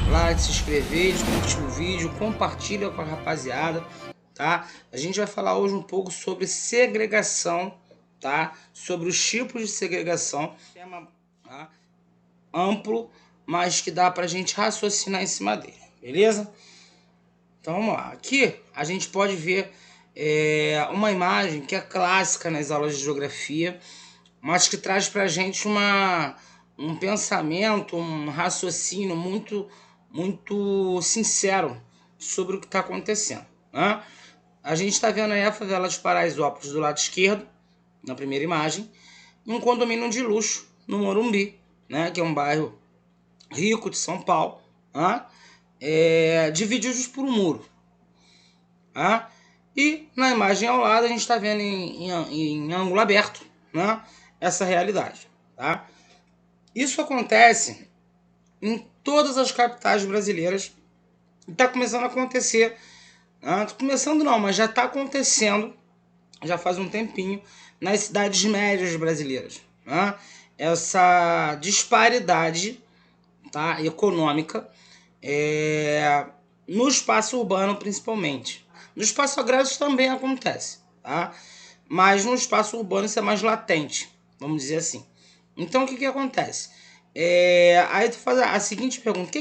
like, se inscrever, curtir o vídeo, compartilha com a rapaziada, tá? A gente vai falar hoje um pouco sobre segregação, tá? Sobre os tipos de segregação, tema, tá? Amplo, mas que dá pra gente raciocinar em cima dele, beleza? Então vamos lá. Aqui a gente pode ver uma imagem que é clássica nas aulas de geografia, mas que traz pra gente um pensamento, um raciocínio muito sincero sobre o que está acontecendo, né? A gente está vendo aí a favela de Paraisópolis do lado esquerdo, na primeira imagem, e um condomínio de luxo no Morumbi, né? Que é um bairro rico de São Paulo, né? Divididos por um muro. Tá? E na imagem ao lado a gente está vendo em ângulo aberto, né? Essa realidade. Tá? Isso acontece em todas as capitais brasileiras. Está começando a acontecer. Começando não, mas já está acontecendo, já faz um tempinho, nas cidades médias brasileiras. Né? Essa disparidade, tá, econômica no espaço urbano principalmente. No espaço agrário isso também acontece, tá? Mas no espaço urbano isso é mais latente, vamos dizer assim. Então o que acontece? Aí tu faz a seguinte pergunta: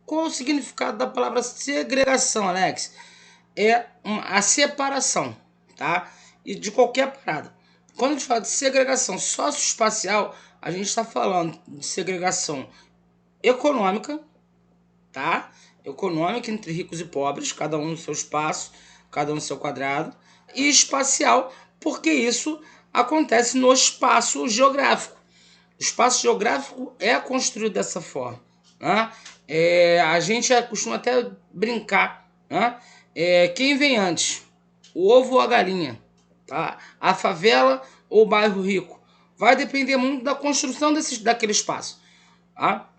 qual é o significado da palavra segregação, Alex? A separação, tá? E de qualquer parada. Quando a gente fala de segregação socioespacial, a gente está falando de segregação econômica, tá? Econômica entre ricos e pobres, cada um no seu espaço, cada um no seu quadrado, e espacial, porque isso acontece no espaço geográfico. O espaço geográfico é construído dessa forma, né? A gente costuma até brincar, né? Quem vem antes, o ovo ou a galinha, tá? A favela ou o bairro rico? Vai depender muito da construção daquele espaço, tá?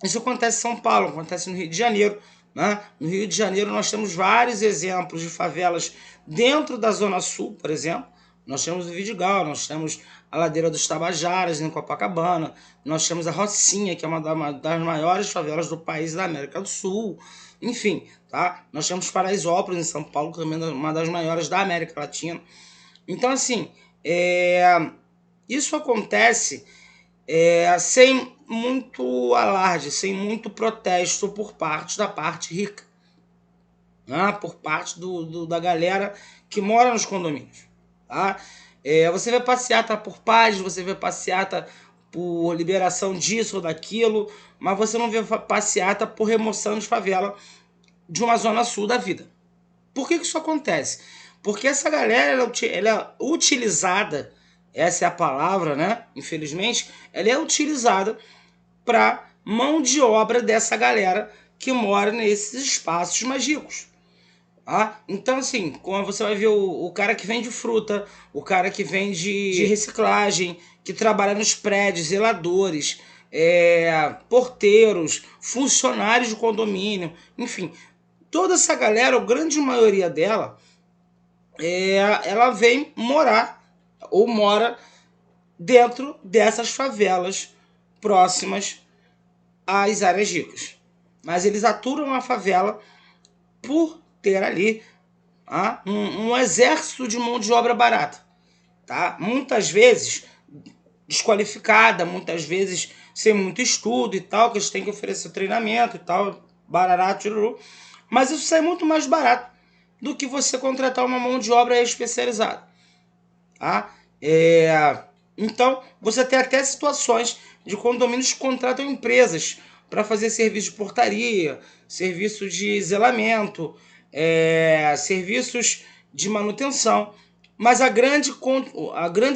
Isso acontece em São Paulo, acontece no Rio de Janeiro, né? No Rio de Janeiro nós temos vários exemplos de favelas dentro da Zona Sul, por exemplo. Nós temos o Vidigal, nós temos a Ladeira dos Tabajaras, em Copacabana, nós temos a Rocinha, que é uma das maiores favelas do país da América do Sul, enfim, tá? Nós temos Paraisópolis, em São Paulo, também uma das maiores da América Latina. Então, assim, isso acontece sem muito alarde, sem muito protesto por parte da parte rica, né? Por parte da galera que mora nos condomínios. Tá? Você vê passeata por paz, você vê passeata por liberação disso ou daquilo, mas você não vê passeata por remoção de favela de uma zona sul da vida. Por que isso acontece? Porque essa galera ela é utilizada, essa é a palavra, né? Infelizmente, ela é utilizada para mão de obra dessa galera que mora nesses espaços mais ricos. Tá? Então, assim, como você vai ver o cara que vende fruta, o cara que vende de reciclagem, que trabalha nos prédios, zeladores, porteiros, funcionários de condomínio, enfim, toda essa galera, a grande maioria dela, ela vem morar ou mora dentro dessas favelas próximas às áreas ricas. Mas eles aturam a favela por ter ali um exército de mão de obra barata, tá? Muitas vezes desqualificada, muitas vezes sem muito estudo e tal, que eles têm que oferecer treinamento e tal, barará, tiruru. Mas isso sai muito mais barato do que você contratar uma mão de obra especializada, tá? Então, você tem até situações de condomínios que contratam empresas para fazer serviço de portaria, serviço de zelamento, serviços de manutenção. Mas a grande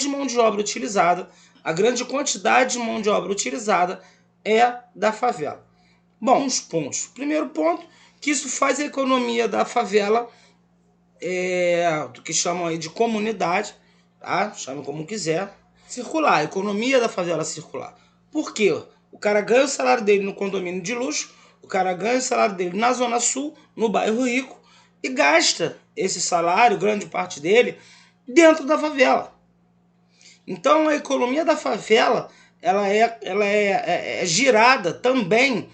mão de obra utilizada, a grande quantidade de mão de obra utilizada é da favela. Bom, uns pontos. Primeiro ponto, que isso faz a economia da favela, do que chamam aí de comunidade, tá? Chame como quiser, circular, a economia da favela circular. Por quê? O cara ganha o salário dele no condomínio de luxo, o cara ganha o salário dele na Zona Sul, no bairro rico, e gasta esse salário, grande parte dele, dentro da favela. Então a economia da favela ela é girada também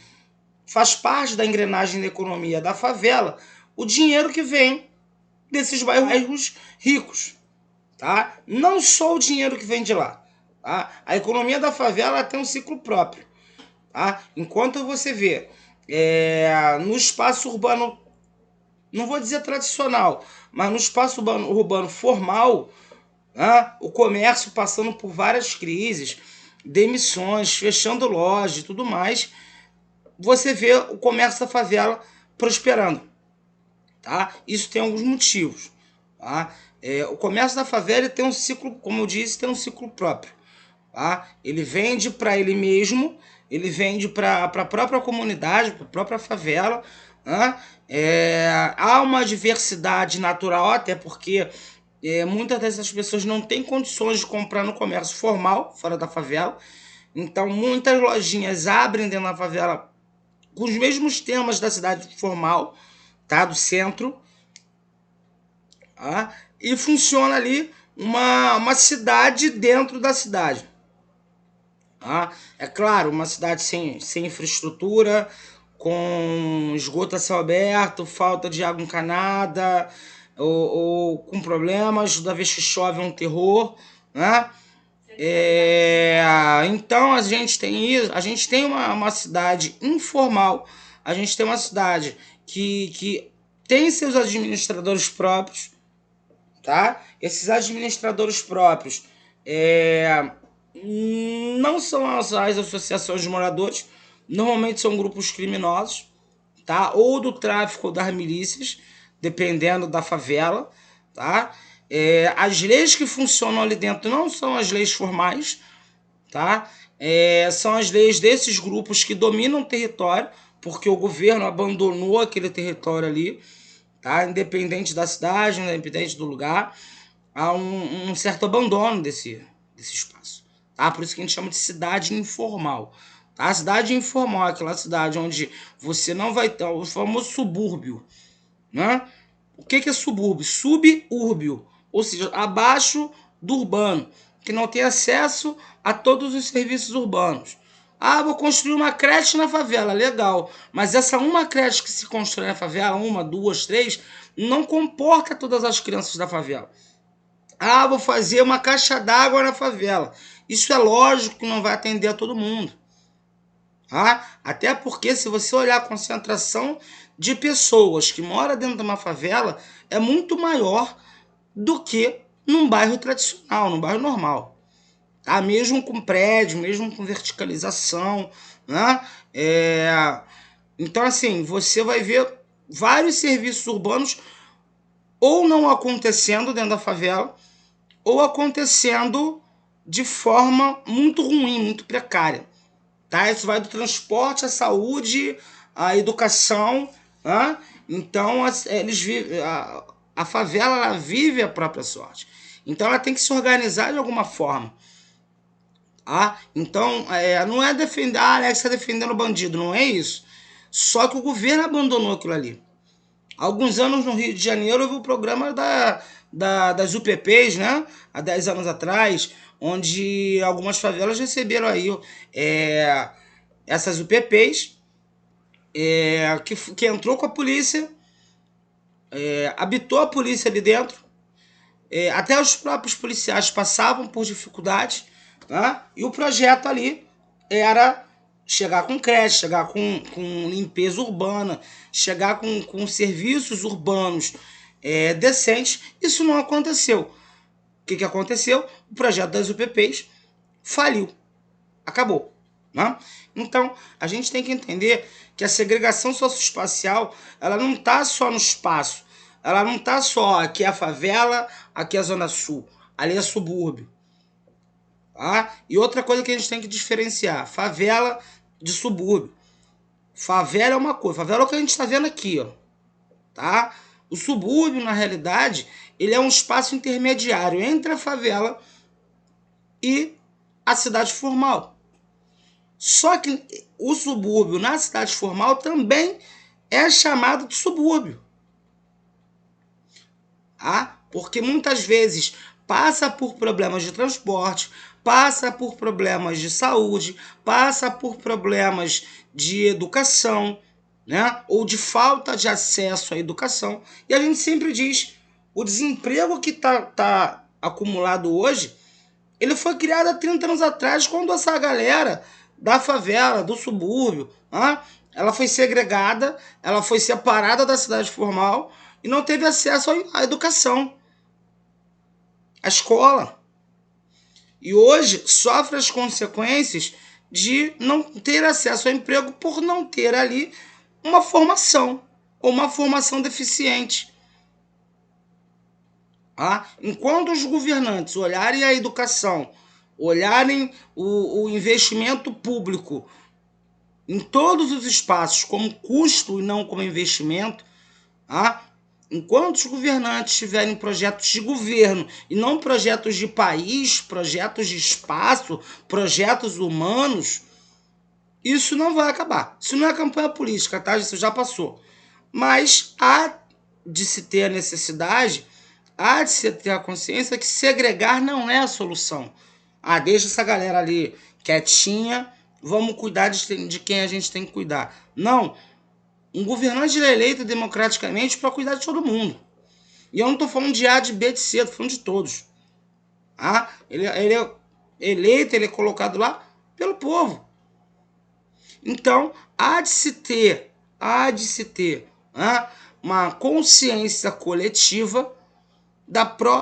faz parte da engrenagem da economia da favela o dinheiro que vem desses bairros ricos, tá? Não só o dinheiro que vem de lá, tá? A economia da favela tem um ciclo próprio, tá? Enquanto você vê no espaço urbano, não vou dizer tradicional, mas no espaço urbano formal, né, o comércio passando por várias crises, demissões, fechando lojas e tudo mais, você vê o comércio da favela prosperando, tá? Isso tem alguns motivos, tá? O comércio da favela tem um ciclo, como eu disse, tem um ciclo próprio, tá? Ele vende para ele mesmo, ele vende para a própria comunidade, para a própria favela, né? Há uma diversidade natural, até porque muitas dessas pessoas não têm condições de comprar no comércio formal, fora da favela. Então, muitas lojinhas abrem dentro da favela com os mesmos temas da cidade formal, tá? Do centro. Tá? E funciona ali uma cidade dentro da cidade. Tá? É claro, uma cidade sem infraestrutura, com esgoto a céu aberto, falta de água encanada, ou com problemas, toda vez que chove é um terror, né? Então a gente tem isso, a gente tem uma cidade informal, a gente tem uma cidade que tem seus administradores próprios, tá? Esses administradores próprios não são as associações de moradores, normalmente são grupos criminosos, tá? Ou do tráfico ou das milícias, dependendo da favela, tá? As leis que funcionam ali dentro não são as leis formais, tá? São as leis desses grupos que dominam o território, porque o governo abandonou aquele território ali, tá? Independente da cidade, independente do lugar, há um certo abandono desse espaço, tá? Por isso que a gente chama de cidade informal. A cidade informal é aquela cidade onde você não vai ter o famoso subúrbio, né? O que é subúrbio? Subúrbio, ou seja, abaixo do urbano, que não tem acesso a todos os serviços urbanos. Ah, vou construir uma creche na favela, legal. Mas essa uma creche que se constrói na favela, uma, duas, três, não comporta todas as crianças da favela. Ah, vou fazer uma caixa d'água na favela. Isso é lógico que não vai atender a todo mundo. Tá? Até porque se você olhar a concentração de pessoas que moram dentro de uma favela é muito maior do que num bairro tradicional, num bairro normal. Tá? Mesmo com prédio, mesmo com verticalização, né? Então, assim, você vai ver vários serviços urbanos ou não acontecendo dentro da favela, ou acontecendo de forma muito ruim, muito precária. Tá? Isso vai do transporte, à saúde, à educação. Né? Então, eles vivem, a favela ela vive a própria sorte. Então, ela tem que se organizar de alguma forma. Tá? Então, não é defender, Alex está defendendo o bandido, não é isso. Só que o governo abandonou aquilo ali. Há alguns anos no Rio de Janeiro houve o programa das UPPs, né? Há 10 anos atrás, onde algumas favelas receberam aí essas UPPs, que entrou com a polícia, habitou a polícia ali dentro, até os próprios policiais passavam por dificuldades, né? E o projeto ali era chegar com creche, chegar com limpeza urbana, chegar com serviços urbanos decentes. Isso não aconteceu. O que aconteceu? O projeto das UPPs faliu. Acabou. Né? Então, a gente tem que entender que a segregação socioespacial ela não está só no espaço. Ela não está só aqui é a favela, aqui é a Zona Sul, ali é subúrbio. Tá? E outra coisa que a gente tem que diferenciar, favela de subúrbio. Favela é uma coisa, favela é o que a gente está vendo aqui, ó. Tá? O subúrbio, na realidade, ele é um espaço intermediário entre a favela e a cidade formal. Só que o subúrbio na cidade formal também é chamado de subúrbio. Tá? Porque muitas vezes passa por problemas de transporte, passa por problemas de saúde, passa por problemas de educação, né? Ou de falta de acesso à educação. E a gente sempre diz, o desemprego que tá acumulado hoje, ele foi criado há 30 anos atrás, quando essa galera da favela, do subúrbio, né? Ela foi segregada, ela foi separada da cidade formal e não teve acesso à educação, à escola. E hoje sofre as consequências de não ter acesso ao emprego por não ter ali uma formação ou uma formação deficiente. Enquanto os governantes olharem a educação, olharem o investimento público em todos os espaços como custo e não como investimento, enquanto os governantes tiverem projetos de governo e não projetos de país, projetos de espaço, projetos humanos, isso não vai acabar. Isso não é campanha política, tá? Isso já passou. Mas há de se ter a necessidade, há de se ter a consciência que segregar não é a solução. Deixa essa galera ali quietinha, vamos cuidar de quem a gente tem que cuidar. Não. Um governante é eleito democraticamente para cuidar de todo mundo. E eu não estou falando de A, de B, de C, estou falando de todos. Ele é eleito, ele é colocado lá pelo povo. Então, há de se ter uma consciência coletiva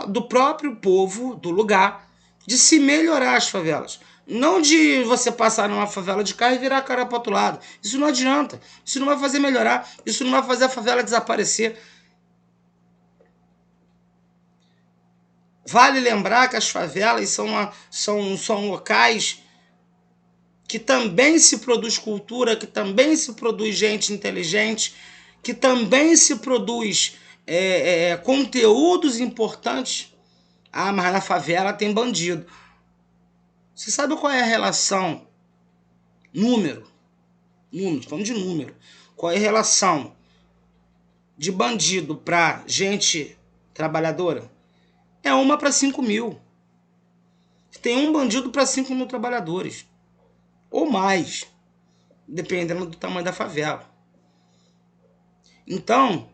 do próprio povo, do lugar, de se melhorar as favelas. Não de você passar numa favela de carro e virar a cara para o outro lado. Isso não adianta. Isso não vai fazer melhorar. Isso não vai fazer a favela desaparecer. Vale lembrar que as favelas são locais que também se produz cultura, que também se produz gente inteligente, que também se produz conteúdos importantes. Mas na favela tem bandido. Você sabe qual é a relação? Número, falando de número. Qual é a relação de bandido para gente trabalhadora? É 1 para 5 mil. Tem um bandido para 5 mil trabalhadores. Ou mais, dependendo do tamanho da favela. Então,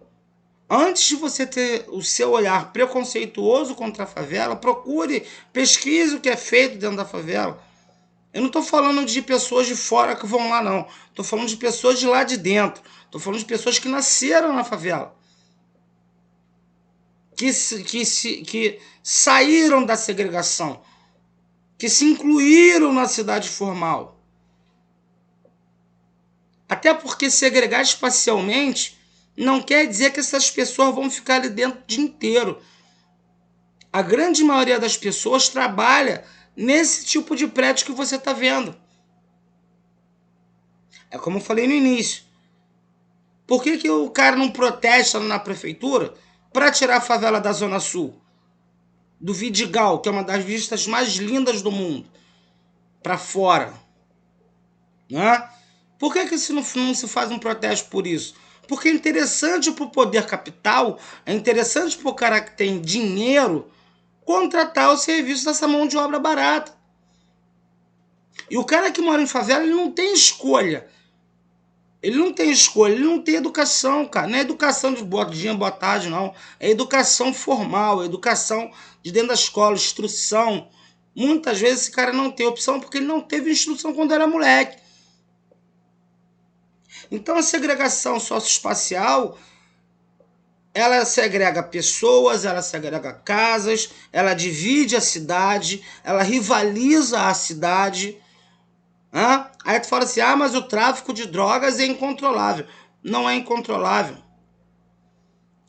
antes de você ter o seu olhar preconceituoso contra a favela, pesquise o que é feito dentro da favela. Eu não estou falando de pessoas de fora que vão lá, não. Estou falando de pessoas de lá de dentro. Estou falando de pessoas que nasceram na favela. Que saíram da segregação. Que se incluíram na cidade formal. Até porque segregar espacialmente não quer dizer que essas pessoas vão ficar ali dentro o dia inteiro. A grande maioria das pessoas trabalha nesse tipo de prédio que você está vendo. É como eu falei no início. Por que o cara não protesta na prefeitura para tirar a favela da Zona Sul? Do Vidigal, que é uma das vistas mais lindas do mundo, para fora. Né? Por que não se faz um protesto por isso? Porque é interessante para o poder capital, é interessante para o cara que tem dinheiro contratar o serviço dessa mão de obra barata. E o cara que mora em favela, ele não tem escolha. Ele não tem escolha, ele não tem educação, cara. Não é educação de boa dia, boa tarde, não. É educação formal, educação de dentro da escola, instrução. Muitas vezes esse cara não tem opção porque ele não teve instrução quando era moleque. Então a segregação socioespacial, ela segrega pessoas, ela segrega casas, ela divide a cidade, ela rivaliza a cidade. Aí tu fala assim, mas o tráfico de drogas é incontrolável. Não é incontrolável.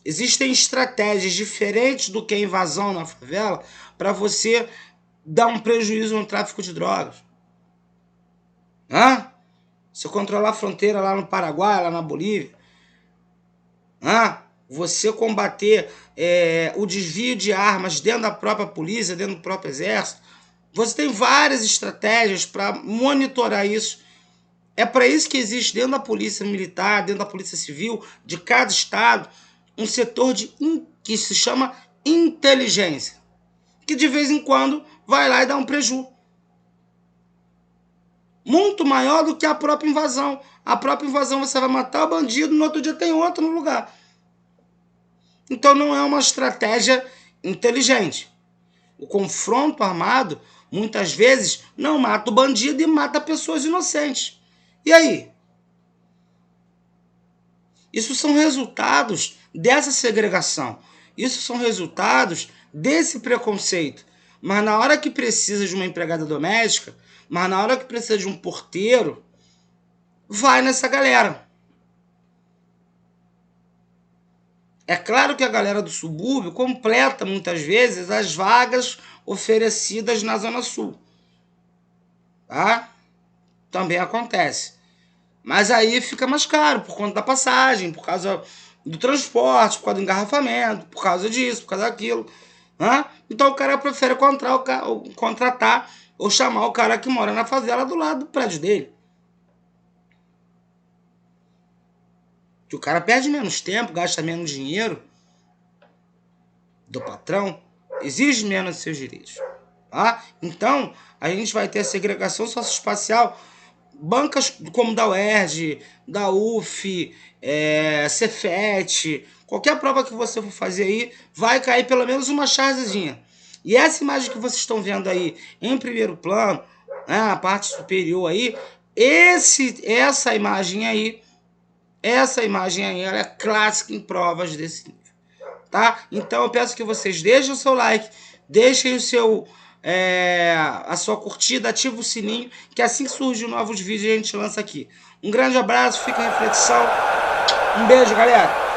Existem estratégias diferentes do que a invasão na favela para você dar um prejuízo no tráfico de drogas. Você controlar a fronteira lá no Paraguai, lá na Bolívia. Você combater o desvio de armas dentro da própria polícia, dentro do próprio exército. Você tem várias estratégias para monitorar isso. É para isso que existe dentro da polícia militar, dentro da polícia civil, de cada estado, um setor que se chama inteligência. Que de vez em quando vai lá e dá um prejuízo. muito maior do que a própria invasão. A própria invasão você vai matar o bandido, no outro dia tem outro no lugar. Então não é uma estratégia inteligente. O confronto armado, muitas vezes, não mata o bandido e mata pessoas inocentes. E aí? Isso são resultados dessa segregação. Isso são resultados desse preconceito. Mas na hora que precisa de uma empregada doméstica, mas na hora que precisa de um porteiro, vai nessa galera. É claro que a galera do subúrbio completa muitas vezes as vagas oferecidas na Zona Sul. Tá? Também acontece. Mas aí fica mais caro por conta da passagem, por causa do transporte, por causa do engarrafamento, por causa disso, por causa daquilo. Né? Então o cara prefere contratar ou chamar o cara que mora na favela do lado do prédio dele. Que o cara perde menos tempo, gasta menos dinheiro do patrão, exige menos seus direitos. Tá? Então, a gente vai ter a segregação socioespacial. Bancas como da UERJ, da UF, Cefet, qualquer prova que você for fazer aí, vai cair pelo menos uma chargezinha. E essa imagem que vocês estão vendo aí em primeiro plano, né, a parte superior aí, essa imagem aí, ela é clássica em provas desse nível. Tá? Então eu peço que vocês deixem o seu like, deixem o seu... a sua curtida, ativa o sininho, que assim que surgir novos vídeos a gente lança aqui. Um grande abraço, fica em reflexão. Um beijo, galera.